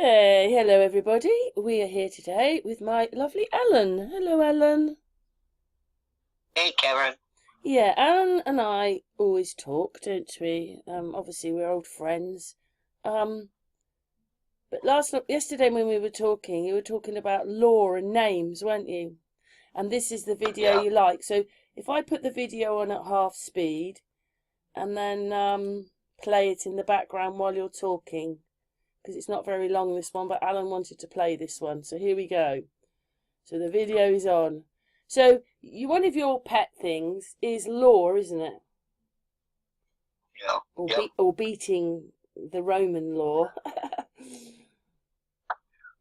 Hey, hello everybody. We are here today with my lovely Ellen. Hello, Ellen. Hey, Karen. Yeah, Ellen and I always talk, don't we? Obviously we're old friends. Um, but yesterday when we were talking, you were talking about law and names, weren't you? And this is the video Yeah. you like. So if I put the video on at half speed and then play it in the background while you're talking, because it's not very long, this one, but Alan wanted to play this one. So here we go. So the video is on. So one of your pet things is law, isn't it? Yeah. Yep. Or beating the Roman law.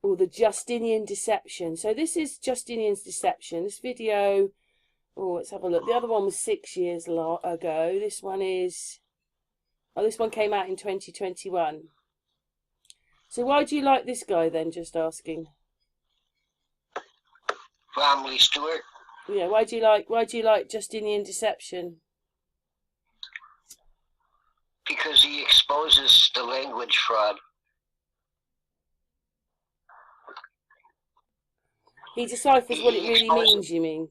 Or the Justinian deception. So this is Justinian's deception. This video, let's have a look. The other one was 6 years ago. This one came out in 2021. So why do you like this guy then, just asking? Romley Stewart. Yeah, why do you like Justinian deception? Because he exposes the language fraud. He deciphers what it really means, you mean?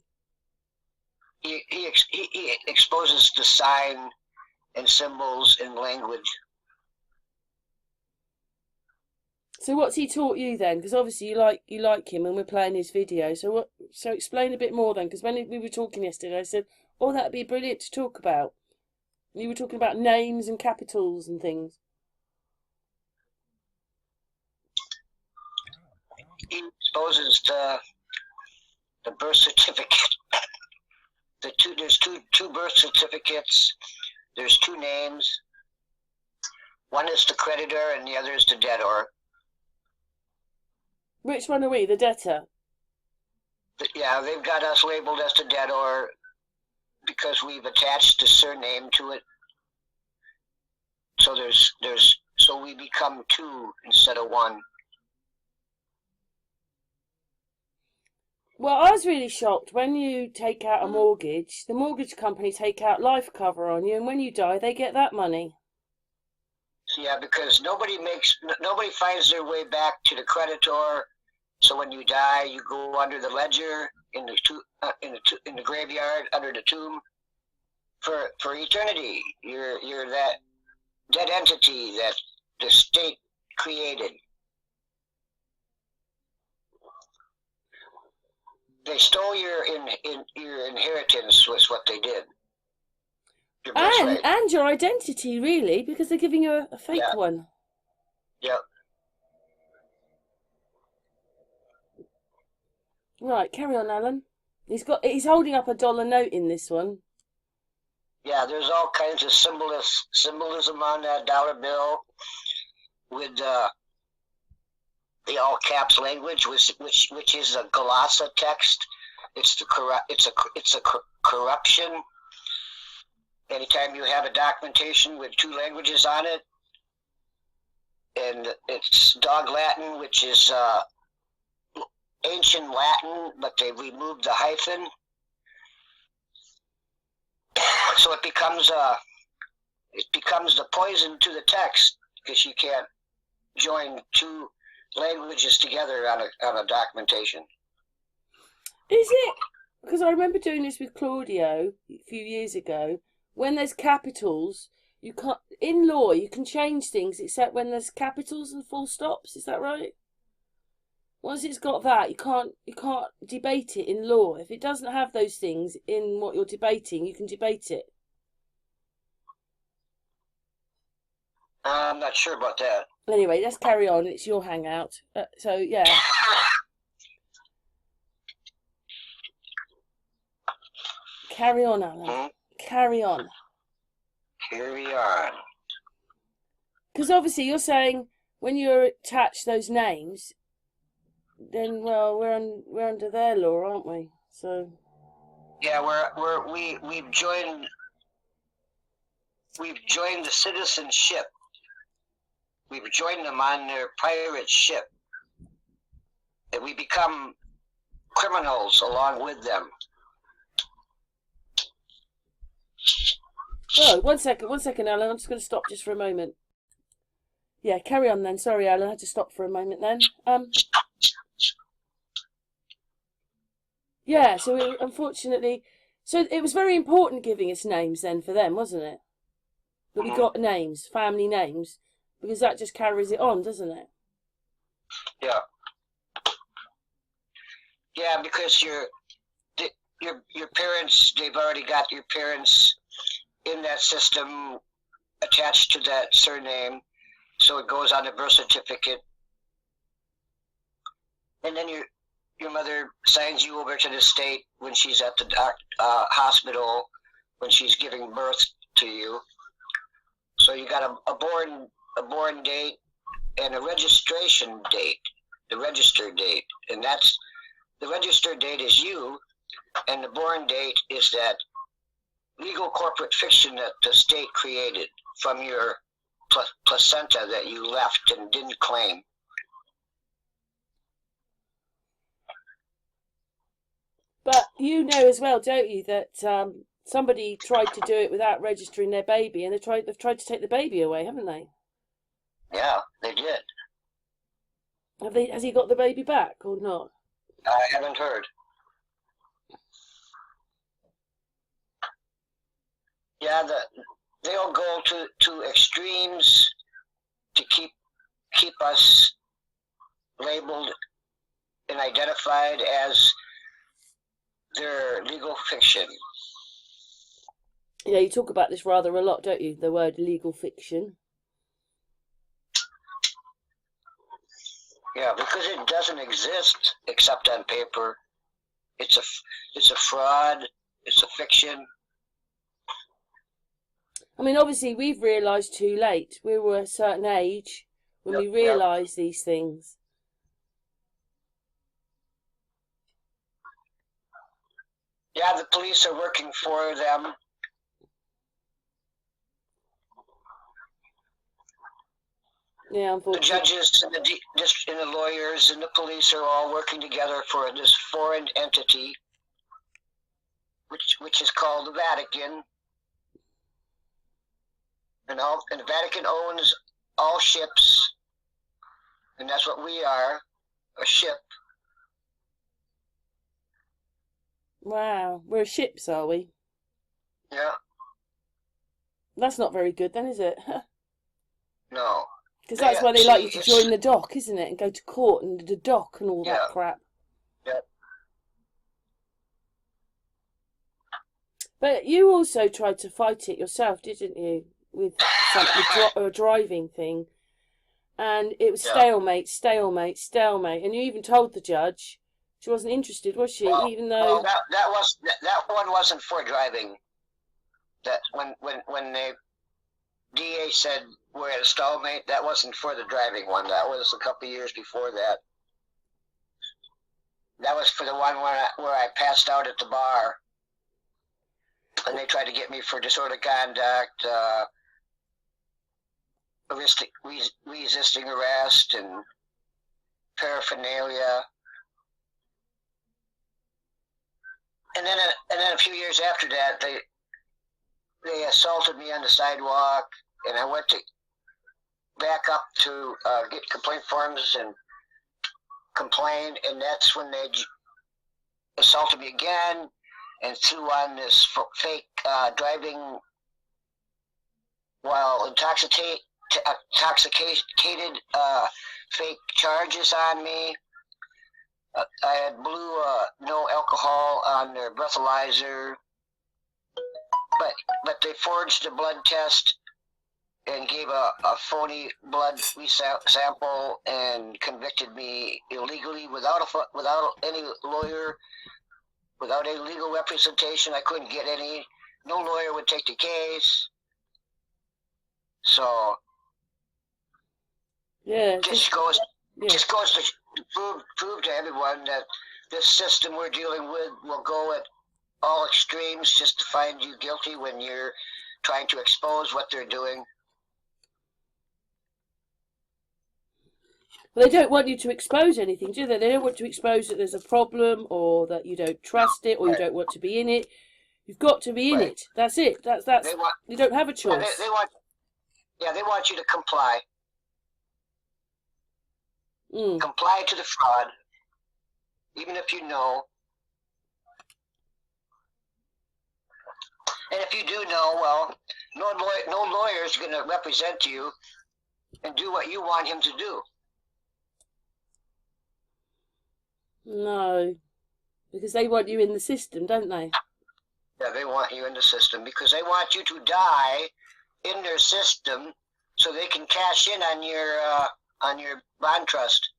He exposes the sign and symbols in language. So what's he taught you then? Because obviously you like him, and we're playing his video. So explain a bit more then. Because when we were talking yesterday, I said, "Oh, that'd be brilliant to talk about." And you were talking about names and capitals and things. He exposes the birth certificate. There's two birth certificates. There's two names. One is the creditor, and the other is the debtor. Which one are we? The debtor? Yeah, they've got us labeled as the debtor because we've attached the surname to it. So so we become two instead of one. Well, I was really shocked when you take out a mortgage. The mortgage company take out life cover on you, and when you die, they get that money. Yeah, because nobody finds their way back to the creditor. So when you die, you go under the ledger in the graveyard under the tomb for eternity. You're that dead entity that the state created. They stole your inheritance was what they did. And your identity, really, because they're giving you a fake one. Yep. Right, carry on, Alan. He's holding up a dollar note in this one. Yeah, there's all kinds of symbolism on that dollar bill with the all caps language, which is a glossa text. It's a corruption. Anytime you have a documentation with two languages on it, and it's Dog Latin, which is ancient Latin, but they removed the hyphen, so it becomes the poison to the text because you can't join two languages together on a documentation. Is it? Because I remember doing this with Claudio a few years ago. When there's capitals, you can't. In law, you can change things except when there's capitals and full stops. Is that right? Once it's got that, you can't debate it in law. If it doesn't have those things in what you're debating, you can debate it. I'm not sure about that. Anyway, let's carry on. It's your hangout. So, yeah. Carry on, Alan. Hmm? Carry on. Carry on. Because obviously you're saying when you attach those names, then we're under their law, aren't we? So. Yeah, we've joined the citizenship. We've joined them on their pirate ship, and we become criminals along with them. Oh, one second, Alan. I'm just going to stop just for a moment. Yeah, carry on then. Sorry, Alan, I had to stop for a moment then. Yeah, so unfortunately, so it was very important giving us names then for them, wasn't it? That we got names, family names, because that just carries it on, doesn't it? Yeah. Yeah, because your parents, they've already got your parents in that system attached to that surname, so it goes on the birth certificate, and then your mother signs you over to the state when she's at the hospital when she's giving birth to you. So you got a born date and a registration date, the registered date, and that's the registered date is you, and the born date is that legal corporate fiction that the state created from your placenta that you left and didn't claim. But you know as well, don't you, that somebody tried to do it without registering their baby, and they've tried to take the baby away, haven't they? Yeah, they did. Has he got the baby back or not? I haven't heard. Yeah, they'll go to extremes to keep us labeled and identified as their legal fiction. Yeah, you talk about this rather a lot, don't you? The word legal fiction. Yeah, because it doesn't exist except on paper. It's a fraud. It's a fiction. I mean, obviously, we've realised too late. We were a certain age when we realised these things. Yeah, the police are working for them. Yeah, unfortunately. The judges and the lawyers and the police are all working together for this foreign entity, which is called the Vatican. And the Vatican owns all ships, and that's what we are, a ship. Wow, we're ships, are we? Yeah. That's not very good then, is it? No. Because that's why they like you to join the dock, isn't it? And go to court and the dock and all that crap. Yeah. But you also tried to fight it yourself, didn't you? With a driving thing. And it was stalemate. And you even told the judge she wasn't interested, was she? Well, even though that one wasn't for driving. That when the DA said we're at a stalemate, that wasn't for the driving one. That was a couple of years before that. That was for the one where I passed out at the bar, and they tried to get me for disorderly conduct, resisting arrest, and paraphernalia. And then a few years after that, they assaulted me on the sidewalk, and I went to back up to get complaint forms and complain, and that's when they assaulted me again and threw on this fake driving while intoxicated fake charges on me. I had blue no alcohol on their breathalyzer, but they forged a blood test and gave a phony blood sample and convicted me illegally without any lawyer, without any legal representation. I couldn't get any. No lawyer would take the case. So just goes to prove to everyone that this system we're dealing with will go at all extremes just to find you guilty when you're trying to expose what they're doing. Well, they don't want you to expose anything, do they? They don't want to expose that there's a problem or that you don't trust it or you don't want to be in it. You've got to be in it. That's it. That's. You don't have a choice. They want you to comply. comply to the fraud, even if you know. And if you do know, well, no lawyer is going to represent you and do what you want him to do. No, because they want you in the system, don't they? Yeah, they want you in the system because they want you to die in their system so they can cash in on your bond trust.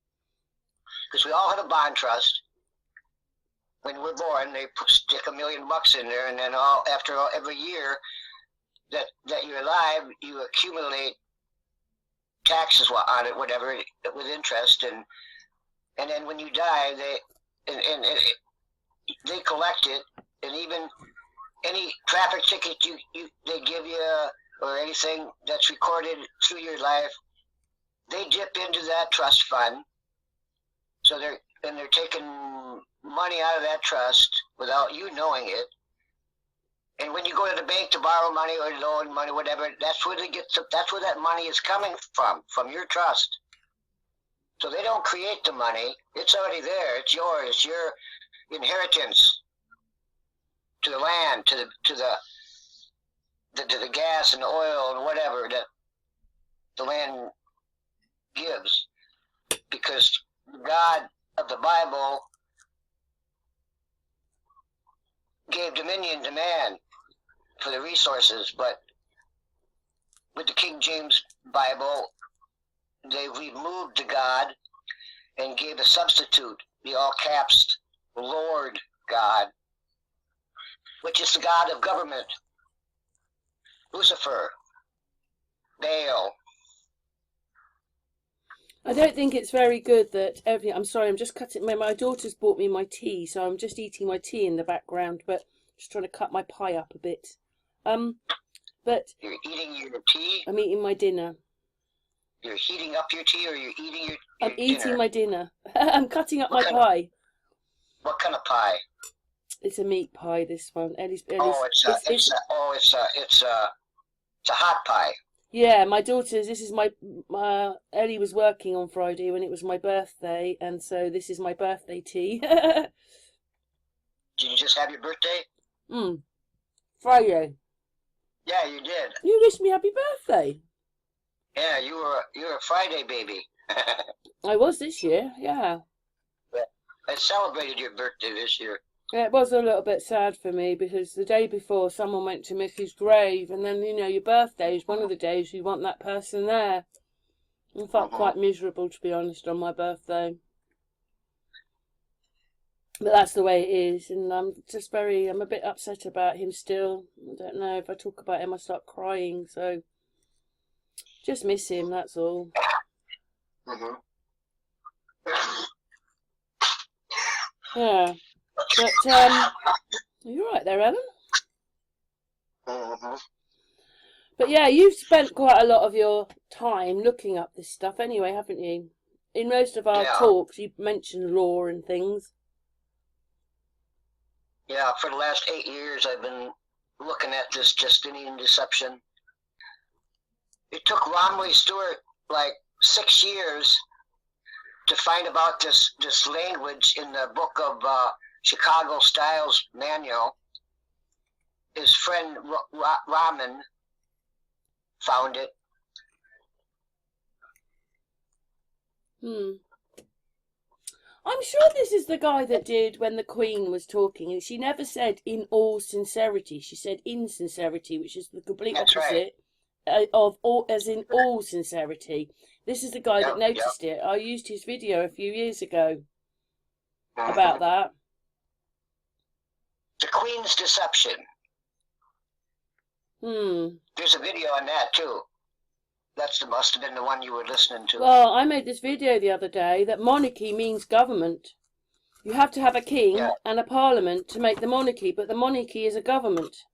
Because we all have a bond trust. When we're born, they stick $1 million in there, and then every year that you're alive, you accumulate taxes on it, whatever, with interest, and then when you die, they collect it, and even any traffic ticket they give you or anything that's recorded through your life, they dip into that trust fund. So they're taking money out of that trust without you knowing it. And when you go to the bank to borrow money or loan money, whatever, that's where that's where that money is coming from your trust. So they don't create the money; it's already there. It's yours. It's your inheritance to the land, to the gas and the oil and whatever that the land gives, because God of the Bible gave dominion to man for the resources, but with the King James Bible, they removed the God and gave a substitute, the all caps Lord God, which is the God of government, Lucifer, Baal. I don't think it's very good that everything. I'm sorry, I'm just cutting. My daughter's bought me my tea, so I'm just eating my tea in the background, but just trying to cut my pie up a bit. But you're eating your tea. I'm eating my dinner. You're heating up your tea, or you're eating your I'm eating dinner? my dinner. I'm cutting up my pie. What kind of pie? It's a meat pie. This one. Ellie's it's a hot pie. Yeah, my daughter's. This is my. Ellie was working on Friday when it was my birthday, and so this is my birthday tea. Did you just have your birthday? Friday. Yeah, you did. You wished me happy birthday. Yeah, you were a Friday baby. I was this year. Yeah. I celebrated your birthday this year. Yeah, it was a little bit sad for me because the day before someone went to Mickey's grave, and then your birthday is one of the days you want that person there. I felt quite miserable, to be honest, on my birthday. But that's the way it is, and I'm a bit upset about him still. I don't know, if I talk about him I start crying, so just miss him, that's all. Yeah. But, are you right there, Ellen? But yeah, you've spent quite a lot of your time looking up this stuff anyway, haven't you? In most of our talks, you mentioned law and things. Yeah, for the last 8 years, I've been looking at this Justinian deception. It took Romley Stewart like 6 years to find about this language in the book of Chicago Styles Manual. His friend Raman found it. I'm sure this is the guy that did when the Queen was talking, and she never said in all sincerity. She said insincerity, which is the complete opposite of all, as in all sincerity. This is the guy that noticed it. I used his video a few years ago about that. The Queen's Deception. There's a video on that too. Must have been the one you were listening to. Well, I made this video the other day that monarchy means government. You have to have a king and a parliament to make the monarchy, but the monarchy is a government.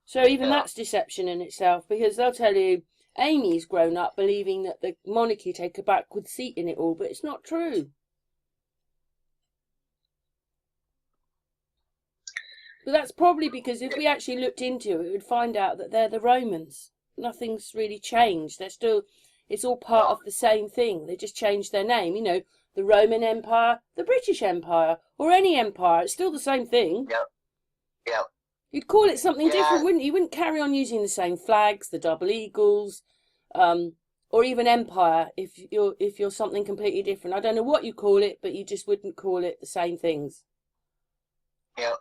So even that's deception in itself, because they'll tell you Amy's grown up believing that the monarchy take a backward seat in it all, but it's not true. But that's probably because if we actually looked into it, we would find out that they're the Romans. Nothing's really changed. They're still, It's all part of the same thing. They just changed their name. You know, the Roman Empire, the British Empire, or any empire. It's still the same thing. Yep. Yep. You'd call it something Yeah. different, wouldn't you? You wouldn't carry on using the same flags, the double eagles, or even empire if you're something completely different. I don't know what you call it, but you just wouldn't call it the same things. Yep.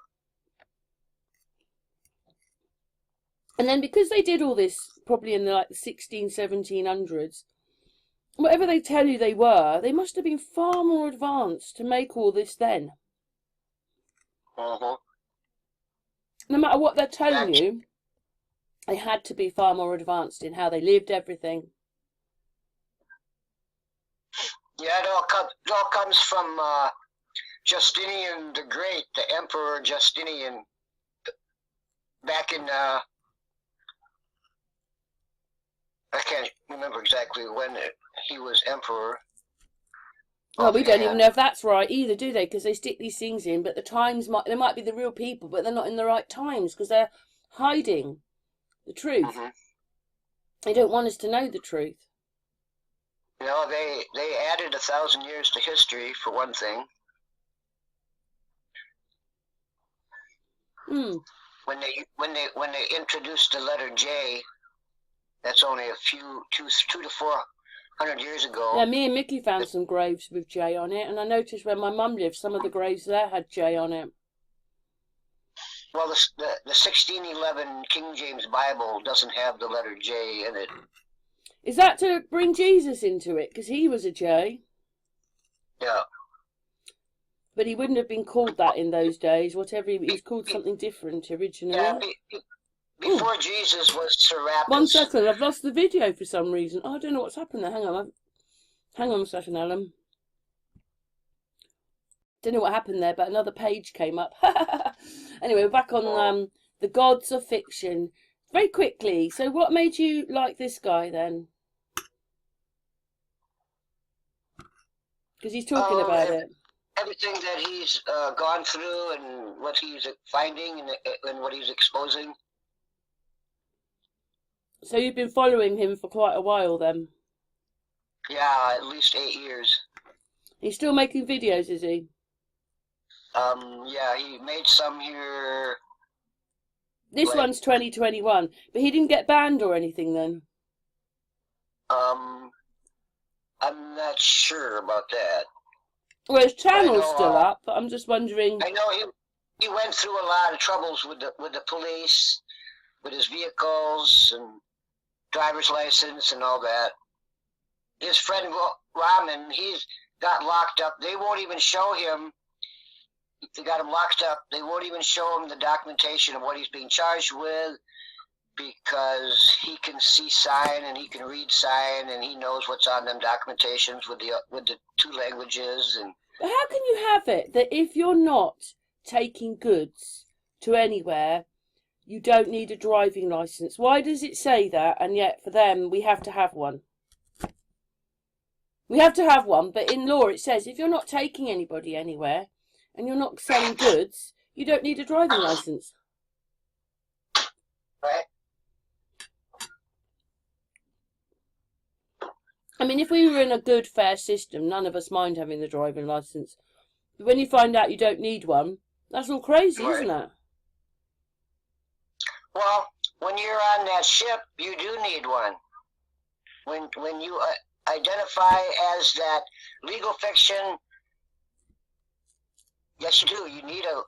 And then because they did all this probably in the 1700s, whatever they tell you they were, they must have been far more advanced to make all this then. Mm-hmm. No matter what they're telling you, they had to be far more advanced in how they lived everything. Yeah, it all comes from Justinian the Great, the Emperor Justinian, back in I can't remember exactly when he was emperor. Well, we don't even know if that's right either, do they? Because they stick these things in, but the times they might be the real people, but they're not in the right times because they're hiding the truth. Mm-hmm. They don't want us to know the truth. You know, they added 1,000 years to history for one thing. Hmm. When they introduced the letter J, that's only a few two to 400 years ago. Yeah, me and Mickey found some graves with J on it, and I noticed where my mum lived, some of the graves there had J on it. Well, the 1611 King James Bible doesn't have the letter J in it. Is that to bring Jesus into it? Because he was a J. Yeah. But he wouldn't have been called that in those days. Whatever he was called something different originally. Yeah. Before Jesus was Serapis. 1 second, I've lost the video for some reason. Oh, I don't know what's happened there. Hang on a second, Alan. Don't know what happened there, but another page came up. Anyway, we're back on the gods of fiction. Very quickly, so what made you like this guy then? Because he's talking about it. Everything that he's gone through and what he's finding and what he's exposing. So you've been following him for quite a while then? Yeah, at least 8 years. He's still making videos, is he? Yeah, he made some here. This one's 2021, but he didn't get banned or anything then? I'm not sure about that. Well, his channel's still up, but I'm just wondering. I know he went through a lot of troubles with the police, with his vehicles and driver's license and all that. His friend Rahman, he's got locked up. They won't even show him. They got him locked up. They won't even show him the documentation of what he's being charged with because he can see sign and he can read sign and he knows what's on them documentations with the 2 languages. And but how can you have it that if you're not taking goods to anywhere, you don't need a driving license? Why does it say that? And yet for them, we have to have one. We have to have one, but in law it says if you're not taking anybody anywhere and you're not selling goods, you don't need a driving license. right? I mean, if we were in a good, fair system, none of us mind having the driving license. But when you find out you don't need one, that's all crazy, Right. isn't it? Well, when you're on that ship, you do need one. When you identify as that legal fiction, yes, you do.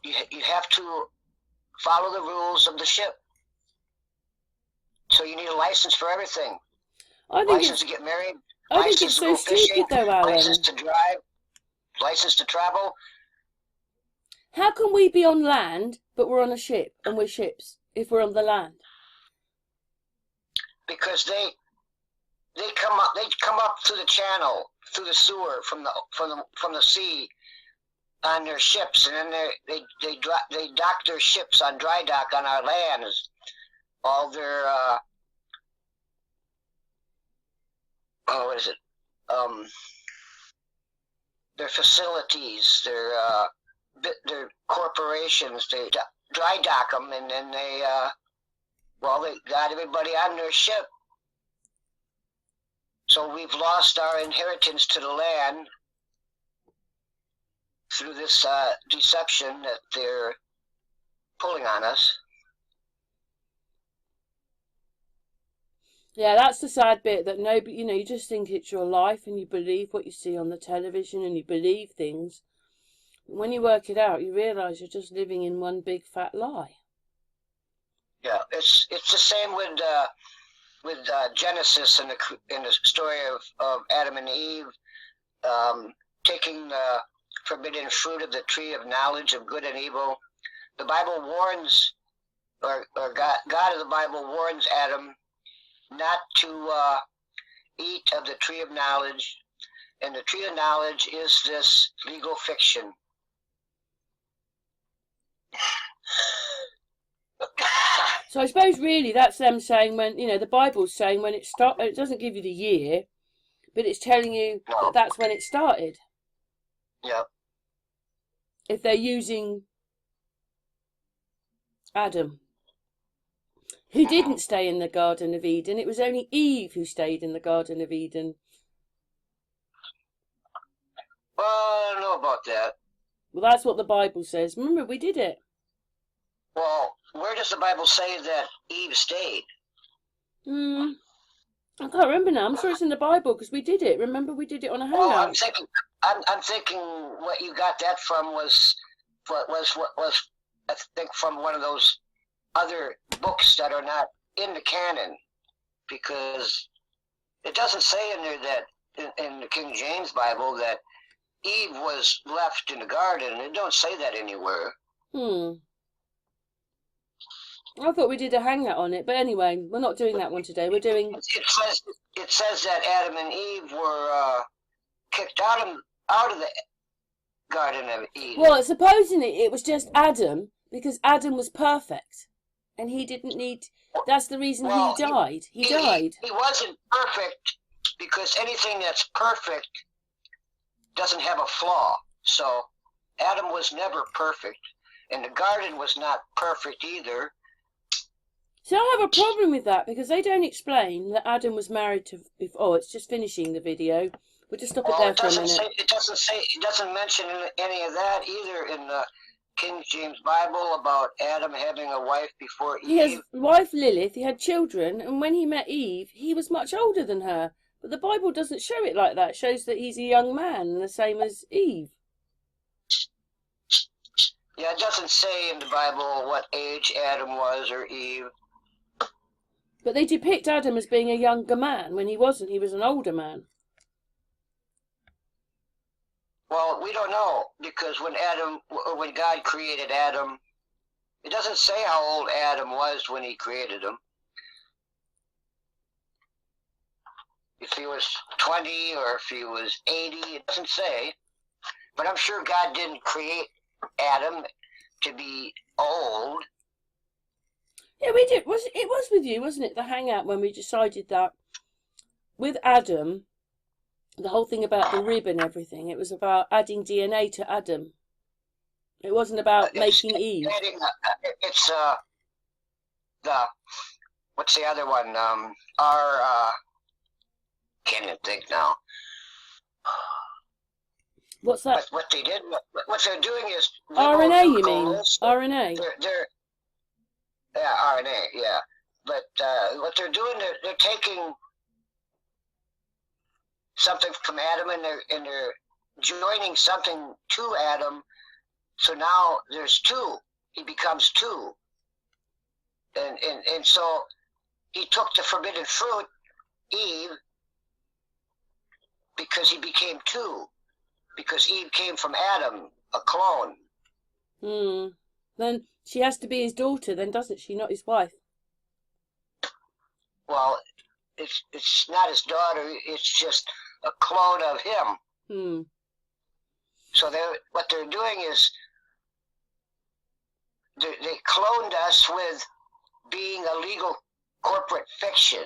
You have to follow the rules of the ship. So you need a license for everything. I think License to get married. I think License it's to so go stupid fishing, though, Alan. License to drive. License to travel. How can we be on land, but we're on a ship, and we're ships, if we're on the land? Because they come up through the channel, through the sewer from the sea on their ships, and then they dock their ships on dry dock on our land. All their what is it? Their facilities, their corporations, they dry dock them, and then they got everybody on their ship. So we've lost our inheritance to the land through this deception that they're pulling on us. Yeah, that's the sad bit, that nobody, you know, you just think it's your life and you believe what you see on the television and you believe things. When you work it out, you realise you're just living in one big fat lie. Yeah, it's the same with Genesis and the story of Adam and Eve taking the forbidden fruit of the tree of knowledge of good and evil. The Bible warns, or God of the Bible warns Adam not to eat of the tree of knowledge, and the tree of knowledge is this legal fiction. So I suppose really that's them saying, when, you know, the Bible's saying when it started, it doesn't give you the year, but it's telling you that that's when it started. Yeah. If they're using Adam, who didn't stay in the Garden of Eden. It was only Eve who stayed in the Garden of Eden. Well, I don't know about that. Well, that's what the Bible says. Remember, we did it. Well, where does the Bible say that Eve stayed? I can't remember now. I'm sure it's in the Bible because we did it. Remember, we did it on a hangout. Well, I'm thinking what you got that from was I think from one of those other books that are not in the canon, because it doesn't say in there that in the King James Bible that Eve was left in the garden. It don't say that anywhere. I thought we did a hangout on it, but anyway, we're not doing that one today. We're doing. It says that Adam and Eve were kicked out of the Garden of Eden. Well, supposedly it was just Adam, because Adam was perfect, and he didn't need. That's the reason he died. He died. He wasn't perfect because anything that's perfect doesn't have a flaw. So Adam was never perfect, and the garden was not perfect either. So I have a problem with that because they don't explain that Adam was married to. Oh, it's just finishing the video. We'll just stop it there for a minute. It doesn't mention any of that either in the King James Bible about Adam having a wife before Eve. He has wife Lilith. He had children, and when he met Eve, he was much older than her. But the Bible doesn't show it like that. It shows that he's a young man, the same as Eve. Yeah, it doesn't say in the Bible what age Adam was or Eve. But they depict Adam as being a younger man when he wasn't. He was an older man. Well, we don't know, because when God created Adam, it doesn't say how old Adam was when he created him. If he was 20 or if he was 80, it doesn't say. But I'm sure God didn't create Adam to be old. Yeah, we did. It was with you, wasn't it? The hangout when we decided that with Adam, the whole thing about the rib and everything, it was about adding DNA to Adam. It wasn't about making Eve. It's what's the other one? Can't even think now. What's that? What they did, what they're doing is RNA. You mean RNA? Yeah, RNA. Yeah, but what they're doing, they're taking something from Adam and they're joining something to Adam. So now there's two. He becomes two. And so he took the forbidden fruit, Eve, because he became two. Because Eve came from Adam, a clone. Then she has to be his daughter, then, doesn't she? Not his wife. Well, it's not his daughter. It's just a clone of him. So what they're doing is they cloned us with being a legal corporate fiction.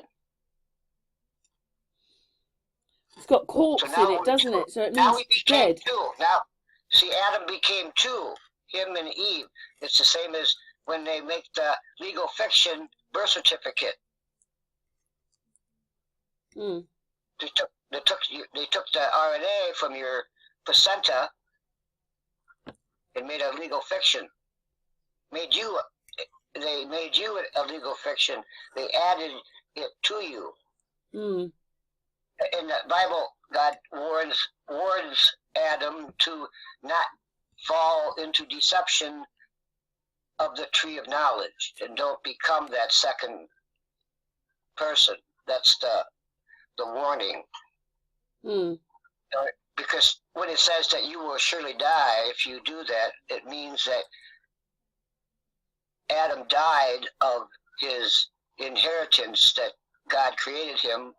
It's got corpse in it, doesn't it? So it means dead. Two. Now, see, Adam became two, him and Eve. It's the same as when they make the legal fiction birth certificate. they took the RNA from your placenta and made a legal fiction. They made you a legal fiction. They added it to you. Mm. In the Bible, God warns Adam to not fall into deception of the tree of knowledge and don't become that second person. That's the warning. Mm. Because when it says that you will surely die if you do that, it means that Adam died of his inheritance that God created him.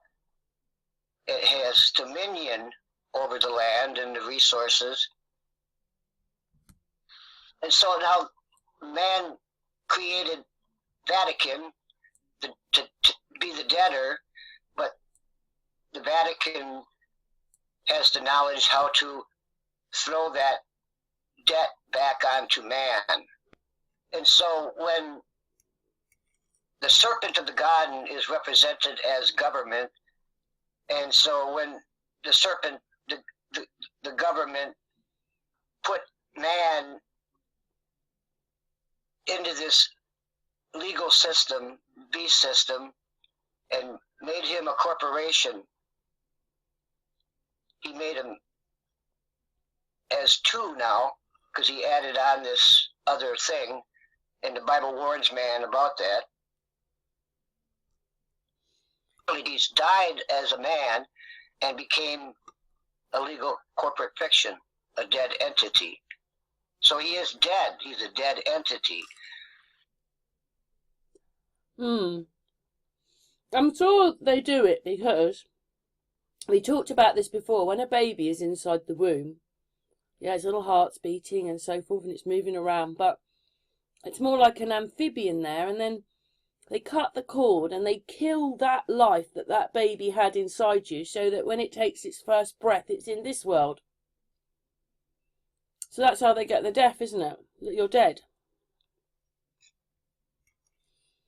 It has dominion over the land and the resources. And so now man created Vatican to be the debtor, but the Vatican has the knowledge how to throw that debt back onto man. And so when the serpent of the garden is represented as government, and so when the serpent, the government put man into this legal system, beast system, and made him a corporation, he made him as two now, because he added on this other thing, and the Bible warns man about that. He's died as a man and became a legal corporate fiction, a dead entity. So he is dead. He's a dead entity. I'm sure they do it because we talked about this before. When a baby is inside the womb, yeah, its little heart's beating and so forth, and it's moving around, but it's more like an amphibian there, and then they cut the cord and they kill that life that baby had inside you, so that when it takes its first breath, it's in this world. So that's how they get the death, isn't it? That you're dead.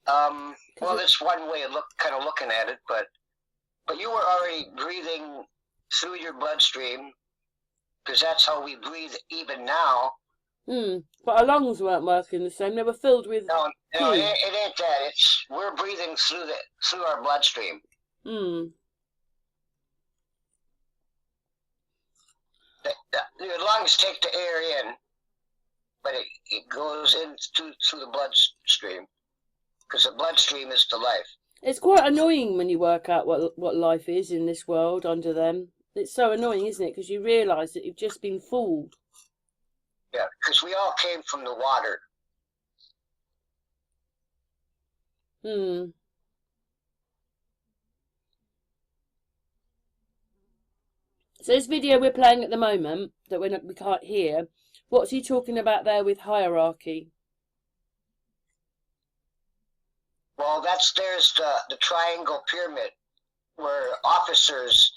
Well, that's one way of looking at it, but you were already breathing through your bloodstream, because that's how we breathe even now. But our lungs weren't working the same. They were filled with no, it ain't that. We're breathing through our bloodstream. Your lungs take the air in, but it goes in through the bloodstream, because the bloodstream is the life. It's quite annoying when you work out what life is in this world under them. It's so annoying, isn't it? Because you realise that you've just been fooled. Yeah, because we all came from the water. So this video we're playing at the moment, that we can't hear, what's he talking about there with hierarchy? Well, there's the triangle pyramid, where officers,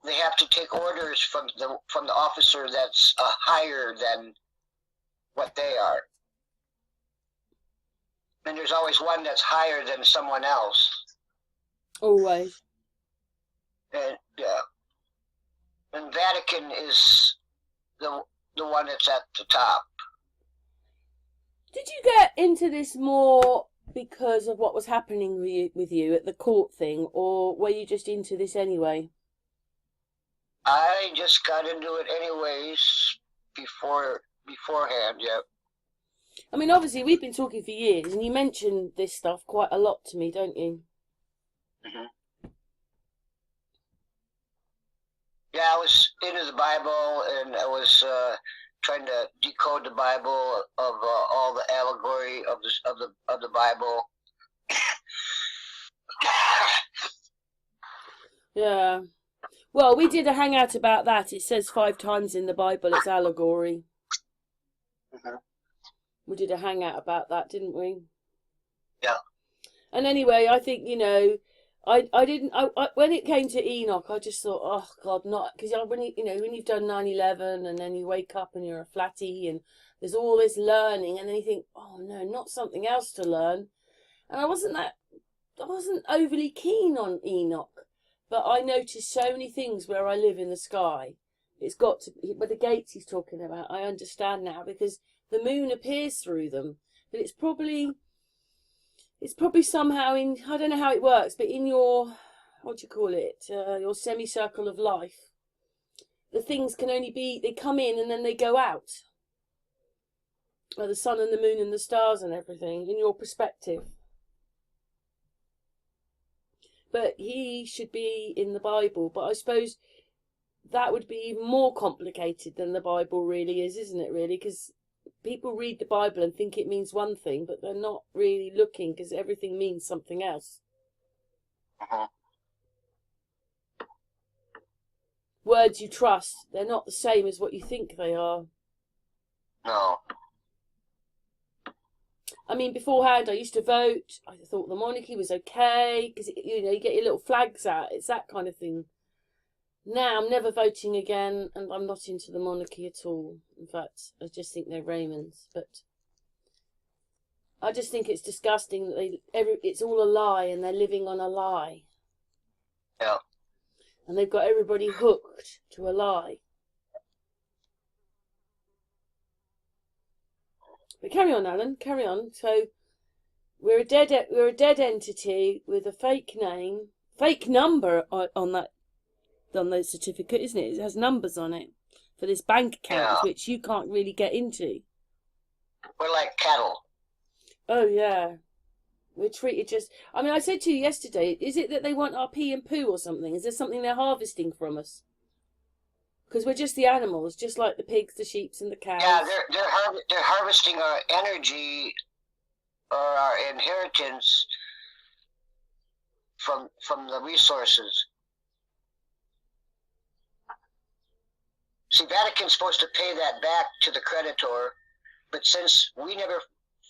they have to take orders from the officer that's higher than what they are. And there's always one that's higher than someone else. Always. And and Vatican is the one that's at the top. Did you get into this more because of what was happening with you at the court thing, or were you just into this anyway? I just got into it anyways beforehand, yeah. I mean, obviously, we've been talking for years, and you mention this stuff quite a lot to me, don't you? Yeah, I was into the Bible, and I was trying to decode the Bible of all the allegory of the Bible. Yeah. Well, we did a hangout about that. It says 5 times in the Bible it's allegory. We did a hangout about that, didn't we? Yeah. And anyway, I think, I didn't. When it came to Enoch, I just thought, oh God, not, because when you've done 9/11 and then you wake up and you're a flatty and there's all this learning, and then you think, oh no, not something else to learn. And I wasn't overly keen on Enoch, but I noticed so many things where I live in the sky. It's got to be, but the gates he's talking about, I understand now, because the moon appears through them. But it's probably somehow in, I don't know how it works, but in your, what do you call it, your semicircle of life, the things can only be, they come in and then they go out. Like the sun and the moon and the stars and everything, in your perspective. But he should be in the Bible. But I suppose that would be even more complicated than the Bible really is, isn't it, really? Because people read the Bible and think it means one thing, but they're not really looking, because everything means something else. Uh-huh. Words you trust, they're not the same as what you think they are. No. I mean, beforehand, I used to vote. I thought the monarchy was okay, because, you know, you get your little flags out. It's that kind of thing. Now, I'm never voting again, and I'm not into the monarchy at all. In fact, I just think they're Raymond's. But I just think it's disgusting that it's all a lie, and they're living on a lie. Yeah. And they've got everybody hooked to a lie. But carry on, Alan. Carry on. So we're a dead entity with a fake name, fake number on the certificate, isn't it? It has numbers on it for this bank account, which you can't really get into. We're like cattle. Oh yeah, we're treated just. I mean, I said to you yesterday, is it that they want our pee and poo or something? Is there something they're harvesting from us? Because we're just the animals, just like the pigs, the sheep, and the cows. Yeah, they're harvesting our energy or our inheritance from the resources. See, Vatican's supposed to pay that back to the creditor, but since we never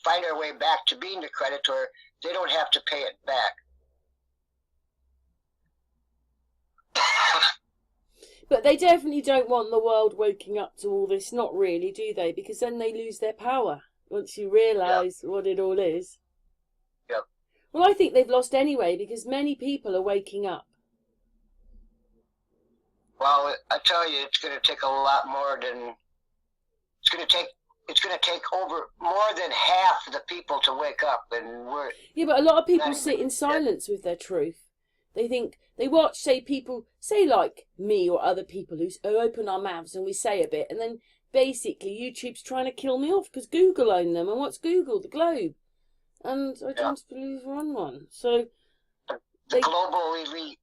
find our way back to being the creditor, they don't have to pay it back. But they definitely don't want the world waking up to all this, not really, do they? Because then they lose their power once you realise what it all is. Yep. Well, I think they've lost anyway, because many people are waking up. Well, I tell you, it's going to take a lot more than it's going to take over more than half of the people to wake up, and we're but a lot of people sit in silence with their truth. They think they watch, say, people say like me or other people who open our mouths and we say a bit, and then basically YouTube's trying to kill me off because Google own them. And what's Google? The Globe. And I don't believe we're on one. So the global elite.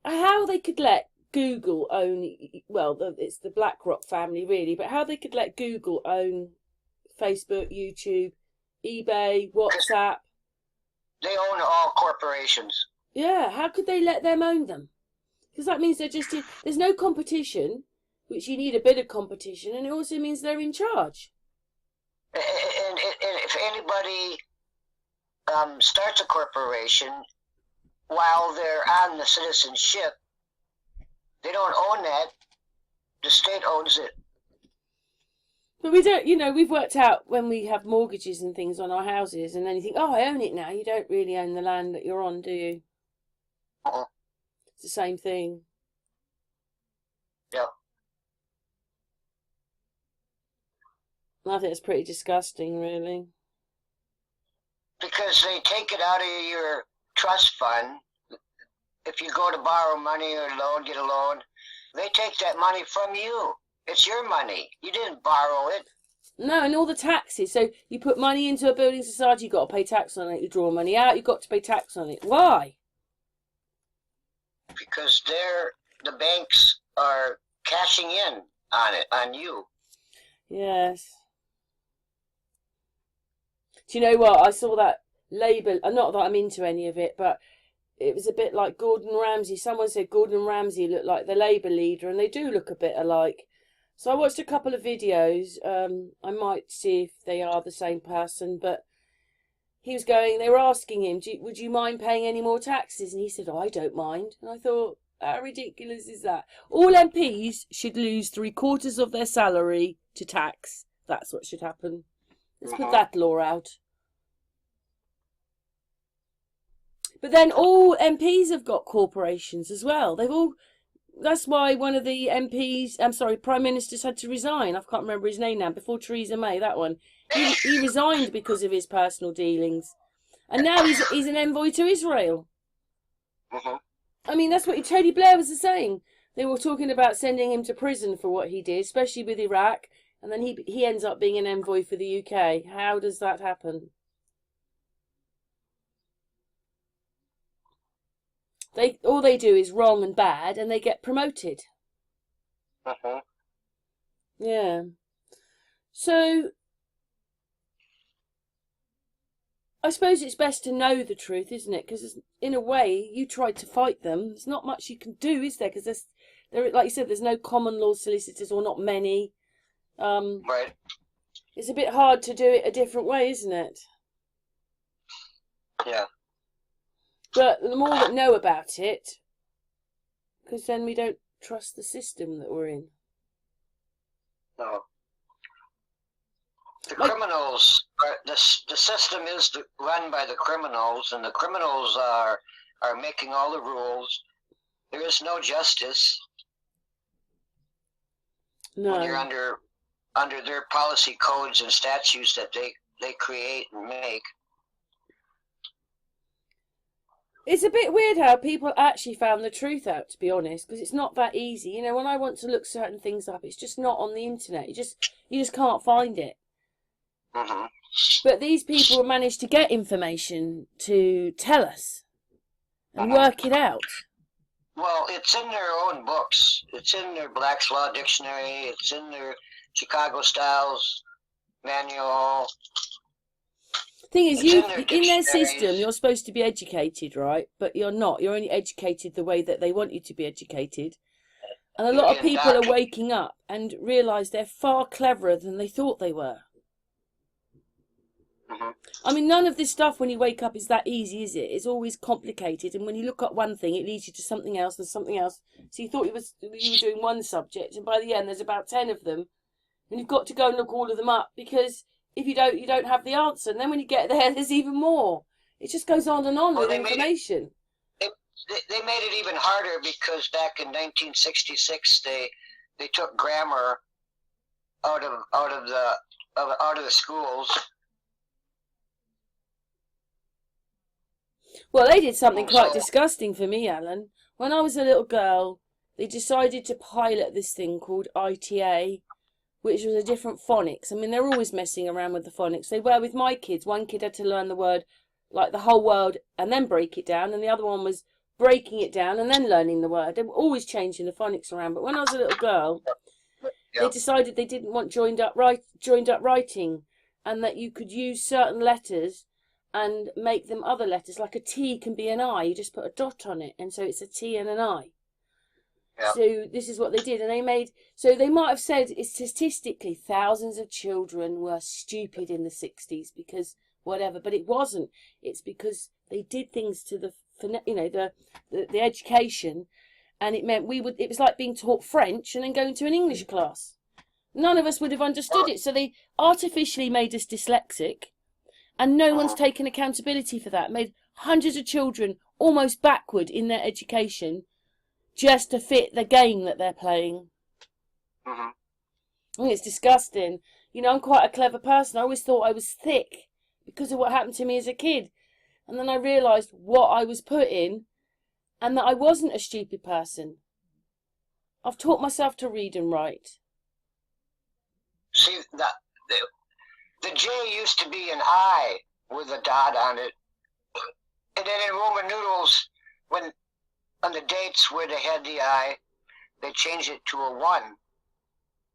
How they could let Google own, well, it's the BlackRock family really, but how they could let Google own Facebook, YouTube, eBay, WhatsApp. They own all corporations. Yeah, how could they let them own them? Because that means there's no competition, which you need a bit of competition, and it also means they're in charge. And if anybody starts a corporation while they're on the citizenship, they don't own that. The state owns it. But we don't, we've worked out when we have mortgages and things on our houses, and then you think, oh, I own it now. You don't really own the land that you're on, do you? It's the same thing. Yep. I think it's pretty disgusting, really. Because they take it out of your trust fund. If you go to borrow money or get a loan, they take that money from you. It's your money. You didn't borrow it. No, and all the taxes. So you put money into a building society, you've got to pay tax on it. You draw money out, you've got to pay tax on it. Why? Because the banks are cashing in on it, on you. Yes. Do you know what? I saw that Labour, not that I'm into any of it, but it was a bit like Gordon Ramsay. Someone said Gordon Ramsay looked like the Labour leader, and they do look a bit alike. So I watched a couple of videos. I might see if they are the same person, but they were asking him, would you mind paying any more taxes? And he said, oh, I don't mind. And I thought, how ridiculous is that? All MPs should lose 3/4 of their salary to tax. That's what should happen. Let's put that law out. But then all MPs have got corporations as well. They've all. That's why one of the MPs, Prime Ministers had to resign. I can't remember his name now. Before Theresa May, that one. He resigned because of his personal dealings, and now he's an envoy to Israel. I mean, that's what Tony Blair was saying. They were talking about sending him to prison for what he did, especially with Iraq, and then he ends up being an envoy for the UK. How does that happen? All they do is wrong and bad, and they get promoted. Yeah. So I suppose it's best to know the truth, isn't it? Because in a way, you tried to fight them. There's not much you can do, is there? Because there, like you said, there's no common law solicitors, or not many. Right. It's a bit hard to do it a different way, isn't it? Yeah. But the more that know about it, because then we don't trust the system that we're in. No. The criminals, the system is run by the criminals, and the criminals are making all the rules. There is no justice. No. When you're under their policy codes and statutes that they create and make. It's a bit weird how people actually found the truth out, to be honest, because it's not that easy. You know, when I want to look certain things up, it's just not on the internet. You just can't find it. But these people managed to get information to tell us and work it out. Well, it's in their own books. It's in their Black's Law Dictionary. It's in their Chicago Styles Manual. Thing is, in their system, you're supposed to be educated, right? But you're not. You're only educated the way that they want you to be educated. And a lot of people are waking up and realise they're far cleverer than they thought they were. I mean, none of this stuff when you wake up is that easy, is it? It's always complicated. And when you look at one thing, it leads you to something else and something else. So you thought you were doing one subject, and by the end, there's about 10 of them. And you've got to go and look all of them up, because if you don't have the answer. And then when you get there, there's even more. It just goes on and on with information. They made it even harder, because back in 1966 they took grammar out of the schools. Well, they did something quite disgusting for me, Alan. When I was a little girl, they decided to pilot this thing called ITA, which was a different phonics. I mean, they're always messing around with the phonics. They were with my kids. One kid had to learn the word, like the whole word, and then break it down, and the other one was breaking it down and then learning the word. They were always changing the phonics around. But when I was a little girl, they decided they didn't want joined up writing, and that you could use certain letters and make them other letters. Like a T can be an I. You just put a dot on it, and so it's a T and an I. Yeah. So this is what they did, and they might have said statistically thousands of children were stupid in the 60s because whatever, but it wasn't. It's because they did things to the education, and it meant it was like being taught French and then going to an English class. None of us would have understood it, so they artificially made us dyslexic, and no one's taken accountability for that. Made hundreds of children almost backward in their education, just to fit the game that they're playing. I think it's disgusting. You know, I'm quite a clever person. I always thought I was thick because of what happened to me as a kid. And then I realised what I was put in, and that I wasn't a stupid person. I've taught myself to read and write. See, the J used to be an I with a dot on it. And then in Roman numerals, when on the dates where they had the I, they changed it to a 1.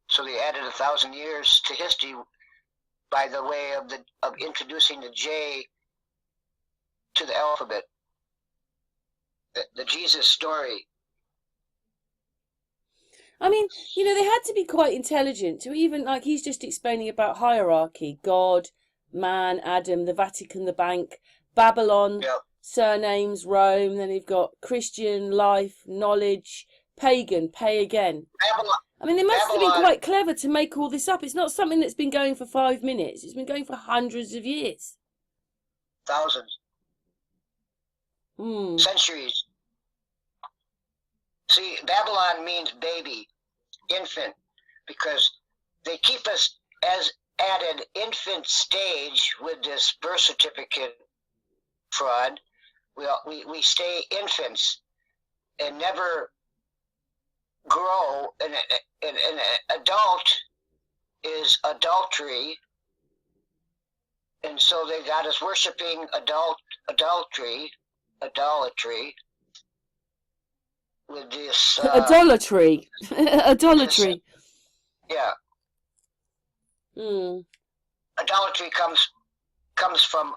So they added 1,000 years to history by the way of introducing the J to the alphabet. The Jesus story. I mean, you know, they had to be quite intelligent to even, like, he's just explaining about hierarchy. God, man, Adam, the Vatican, the bank, Babylon, surnames, Rome, then you've got Christian, life, knowledge, pagan, pay again. Babylon. I mean, they must have been quite clever to make all this up. It's not something that's been going for 5 minutes. It's been going for hundreds of years. Thousands. centuries. See, Babylon means baby, infant, because they keep us as at an infant stage with this birth certificate fraud. We stay infants and never grow. An adult is adultery, and so they got us worshiping idolatry with this idolatry. Idolatry. Yeah. Idolatry comes from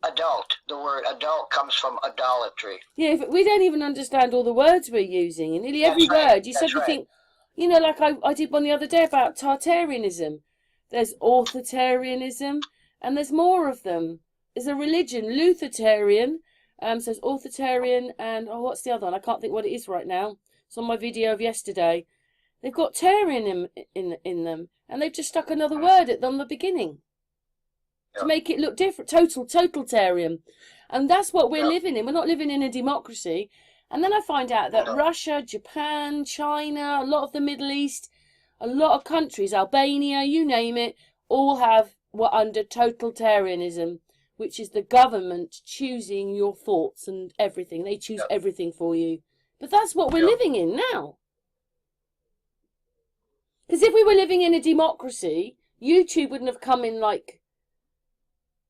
adult. The word adult comes from idolatry. Yeah, we don't even understand all the words we're using. And nearly every word, you suddenly think, you know, like I did one the other day about Tartarianism. There's authoritarianism, and there's more of them. There's a religion, Lutheritarian, so there's authoritarian, and what's the other one? I can't think what it is right now. It's on my video of yesterday. They've got Tarian in them, and they've just stuck another word at them the beginning to make it look different. Totalitarian. And that's what we're living in. We're not living in a democracy. And then I find out that Russia, Japan, China, a lot of the Middle East, a lot of countries, Albania, you name it, all were under totalitarianism, which is the government choosing your thoughts and everything. They choose everything for you. But that's what we're living in now. Because if we were living in a democracy, YouTube wouldn't have come in like,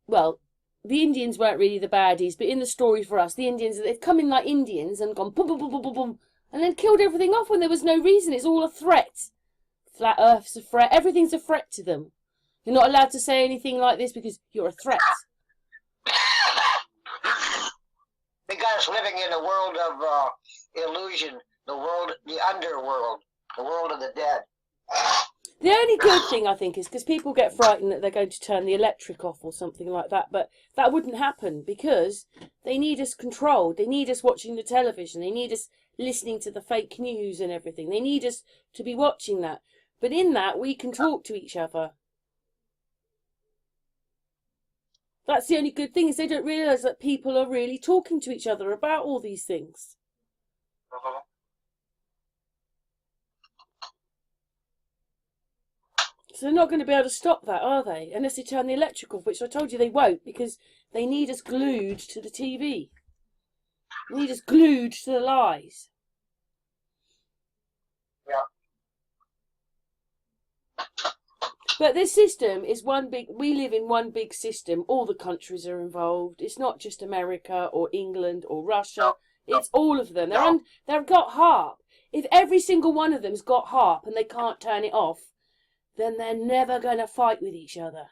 well, the Indians weren't really the baddies, but in the story for us, the Indians, they've come in like Indians and gone boom, boom, boom, boom, boom, boom, and then killed everything off when there was no reason. It's all a threat. Flat Earth's a threat. Everything's a threat to them. You're not allowed to say anything like this because you're a threat. They got us living in a world of illusion, the underworld, the world of the dead. The only good thing, I think, is because people get frightened that they're going to turn the electric off or something like that, but that wouldn't happen because they need us controlled. They need us watching the television. They need us listening to the fake news and everything. They need us to be watching that. But in that, we can talk to each other. That's the only good thing, is they don't realise that people are really talking to each other about all these things. So they're not going to be able to stop that, are they? Unless they turn the electric off, which I told you they won't, because they need us glued to the TV. They need us glued to the lies. Yeah. But this system is we live in one big system. All the countries are involved. It's not just America or England or Russia. It's all of them. They've got HARP. If every single one of them's got HARP and they can't turn it off, then they're never going to fight with each other.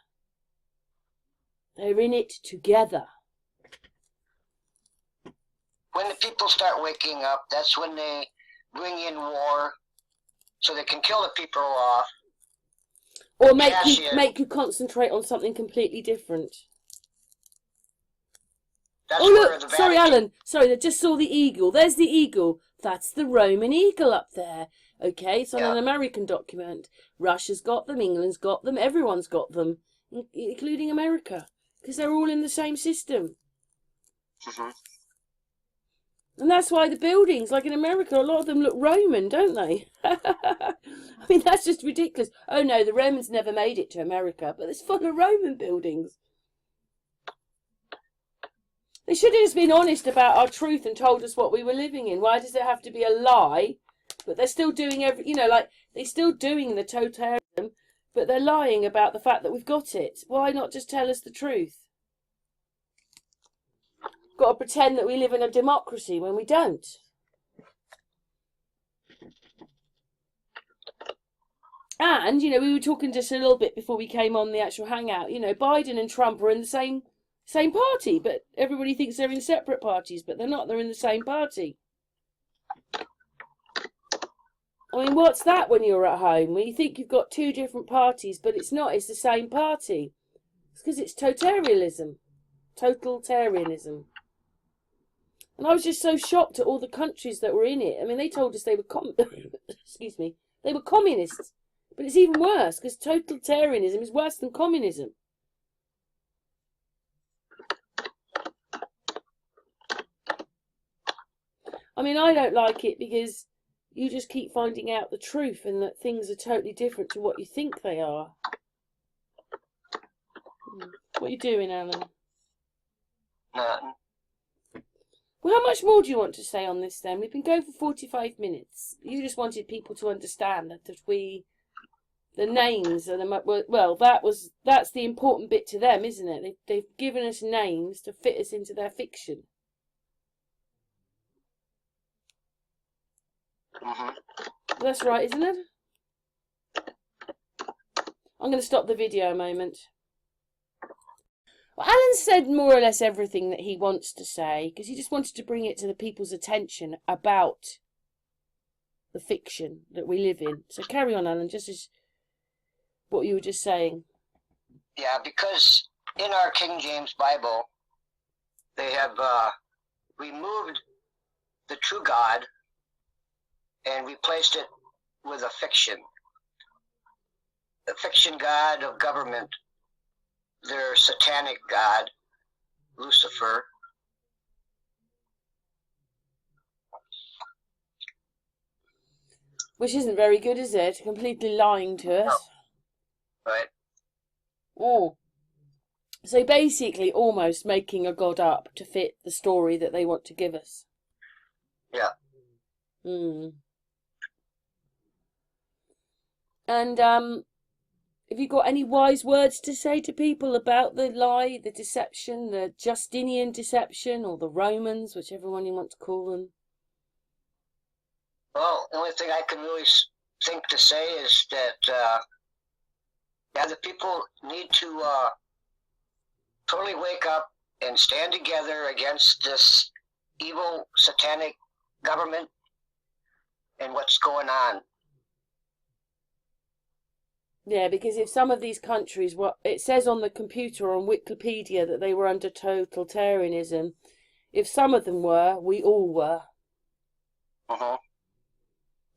They're in it together. When the people start waking up, that's when they bring in war so they can kill the people off. Or make you concentrate on something completely different. That's look, sorry, Alan. Sorry, I just saw the eagle. There's the eagle. That's the Roman eagle up there. Okay, it's on an American document. Russia's got them, England's got them, everyone's got them, including America, because they're all in the same system. And that's why the buildings, like in America, a lot of them look Roman, don't they? I mean, that's just ridiculous. Oh no, the Romans never made it to America, but it's full of Roman buildings. They should have just been honest about our truth and told us what we were living in. Why does it have to be a lie? But they're still doing they're still doing the totalitarianism, but they're lying about the fact that we've got it. Why not just tell us the truth? Got to pretend that we live in a democracy when we don't. And, we were talking just a little bit before we came on the actual hangout, Biden and Trump are in the same party, but everybody thinks they're in separate parties, but they're not. They're in the same party. I mean, what's that when you're at home? When you think you've got two different parties, but it's not. It's the same party. It's because it's totalitarianism. And I was just so shocked at all the countries that were in it. I mean, they told us they were excuse me, they were communists. But it's even worse, because totalitarianism is worse than communism. I mean, I don't like it because you just keep finding out the truth and that things are totally different to what you think they are. What are you doing, Alan? Nothing. Well, how much more do you want to say on this then? We've been going for 45 minutes. You just wanted people to understand that the names and that's the important bit to them, isn't it? They've given us names to fit us into their fiction. That's right, isn't it? I'm going to stop the video a moment. Well, Alan said more or less everything that he wants to say because he just wanted to bring it to the people's attention about the fiction that we live in. So carry on, Alan, just as what you were just saying. Yeah, because in our King James Bible, they have removed the true God and replaced it with a fiction. The fiction God of government, their satanic God, Lucifer. Which isn't very good, is it? Completely lying to us. No. Right. Oh. So basically almost making a god up to fit the story that they want to give us. Yeah. And have you got any wise words to say to people about the lie, the deception, the Justinian deception, or the Romans, whichever one you want to call them? Well, the only thing I can really think to say is that the people need to totally wake up and stand together against this evil satanic government and what's going on. Yeah, because if some of these countries, it says on the computer on Wikipedia that they were under totalitarianism. If some of them were, we all were.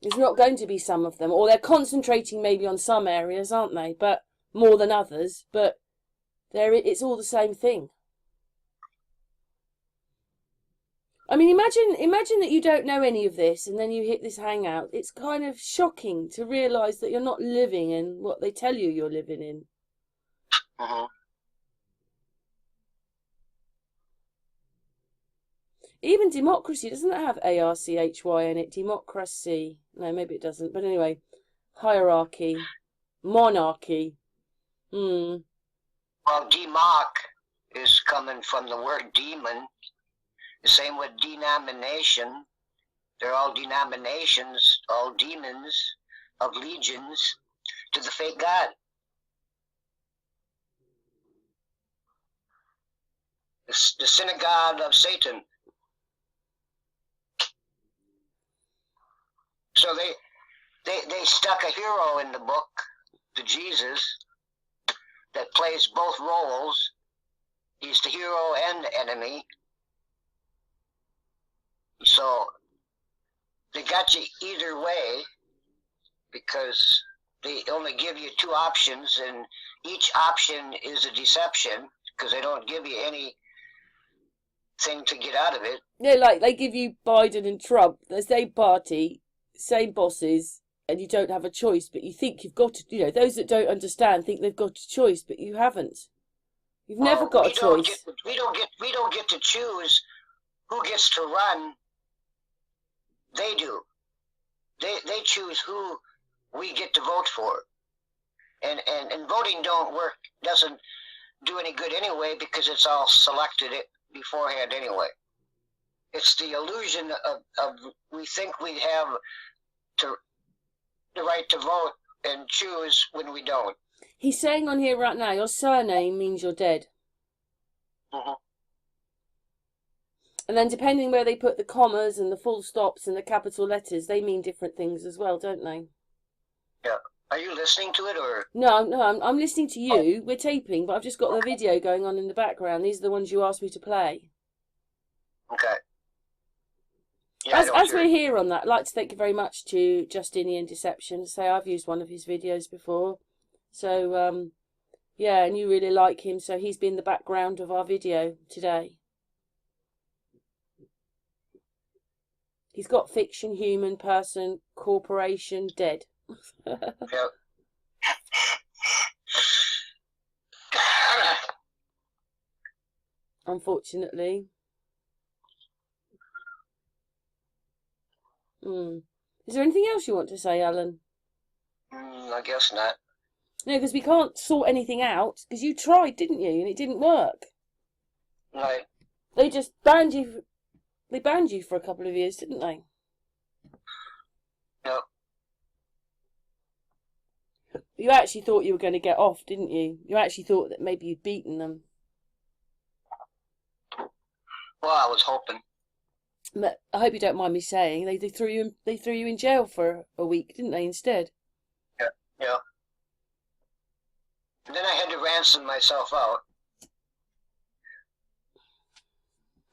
There's not going to be some of them, or they're concentrating maybe on some areas, aren't they? But more than others. But it's all the same thing. I mean, imagine that you don't know any of this, and then you hit this hangout. It's kind of shocking to realise that you're not living in what they tell you you're living in. Even democracy doesn't have ARCHY in it. Democracy. No, maybe it doesn't. But anyway, hierarchy, monarchy. Well, democ is coming from the word demon. The same with denomination. They're all denominations, all demons of legions to the fake God. The synagogue of Satan. So they stuck a hero in the book, the Jesus, that plays both roles. He's the hero and the enemy. So they got you either way because they only give you two options, and each option is a deception because they don't give you anything to get out of it. Yeah, like they give you Biden and Trump, the same party, same bosses, and you don't have a choice, but you think you've got to, those that don't understand think they've got a choice, but you haven't. You've never got a choice. We don't get to choose who gets to run. They do. They choose who we get to vote for. And voting doesn't do any good anyway because it's all selected beforehand anyway. It's the illusion of we think we have the right to vote and choose when we don't. He's saying on here right now, your surname means you're dead. And then depending where they put the commas and the full stops and the capital letters, they mean different things as well, don't they? Yeah. Are you listening to it or? No, I'm listening to you. We're taping, but I've just got the video going on in the background. These are the ones you asked me to play. Okay. Yeah, as we're here on that, I'd like to thank you very much to Justinian Deception. Say I've used one of his videos before. So, yeah, and you really like him, so he's been the background of our video today. He's got fiction, human, person, corporation, dead. Yep. Unfortunately. Is there anything else you want to say, Alan? I guess not. No, because we can't sort anything out, because you tried, didn't you? And it didn't work. Right. They just banned you. They banned you for a couple of years, didn't they? Yep. You actually thought you were going to get off, didn't you? You actually thought that maybe you'd beaten them. Well, I was hoping. But I hope you don't mind me saying they threw you in jail for a week, didn't they? Instead. Yeah. Yeah. And then I had to ransom myself out.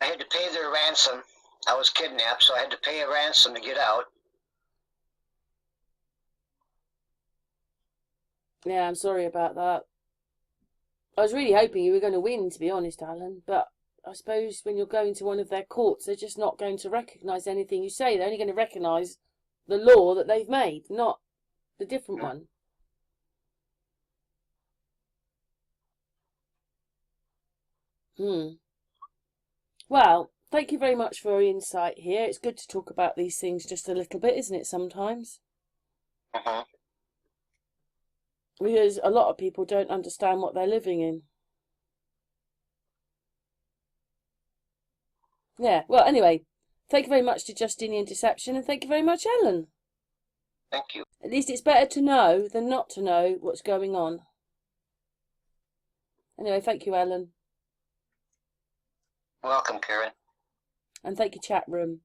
I had to pay their ransom. I was kidnapped, so I had to pay a ransom to get out. Yeah, I'm sorry about that. I was really hoping you were going to win, to be honest, Alan. But I suppose when you're going to one of their courts, they're just not going to recognise anything you say. They're only going to recognise the law that they've made, not the different one. Well, thank you very much for your insight here. It's good to talk about these things just a little bit, isn't it, sometimes? Uh-huh. Because a lot of people don't understand what they're living in. Yeah, well, anyway, thank you very much to Justinian Deception, and thank you very much, Ellen. Thank you. At least it's better to know than not to know what's going on. Anyway, thank you, Ellen. Welcome, Karen. And thank you, chat room.